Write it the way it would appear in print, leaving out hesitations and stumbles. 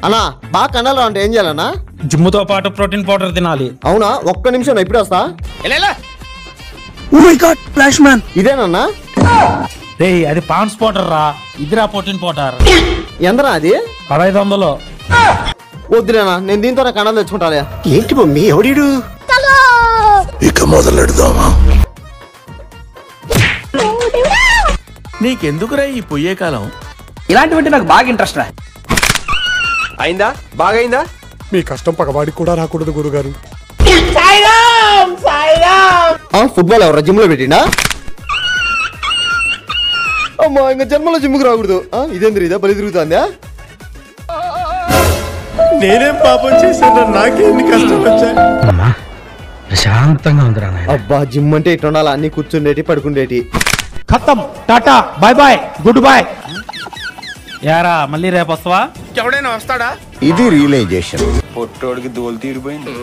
అన్నా బాగా కండలు అంటే ఏం చేయాలన్నా? జిమ్ తో పాటు ప్రోటీన్ పౌడర్ తినాలి. అవునా? ఒక్క నిమిషం ఇప్పుడు వస్తా. ఇదేనన్నా? రేయ్ అది పాన్స్ పౌడర్ రా, ఇదిరా ప్రోటీన్ పౌడర్. ఎంతనా అది? 1500. వద్దులేనా, నేను దీంతోనే కండలు తెచ్చుకుంటాలే. ఏంటి మమ్మీ ఎవడీడు? ఇక మొదలెడదామా? నీకెందుకురా ఈ పొయ్యే కాలం? ఇలాంటివంటే నాకు బాగా ఇంట్రెస్ట్ రా. అయిందా? బాగైందా? మీ కష్టం పగవాడికి కూడా రాకూడదు గురుగారు. ఫుట్బాల్ ఎవరా జిమ్ లో పెట్టిండా? అమ్మా ఇంకా జన్మలో జిమ్కి రాకూడదు. ఇదేంద్ర ఇదా బలి తిరుగుతుందా? నేనేం పాపం చేశాను? నాకేంటి కష్టం వచ్చా? ప్రశాంతంగా ఉందిరా. అబ్బా జిమ్ అంటే ఇట్లా ఉండాలి, అన్ని కూర్చుండేటి పడుకుండేటి. ఖతం, tata, bye bye, good bye. యారా మళ్ళీ రేపు వస్తావా? ఎవడైనా వస్తాడా? ఇది రియలైజేషన్. పొట్టోడికి దోలు తీరిపోయింది.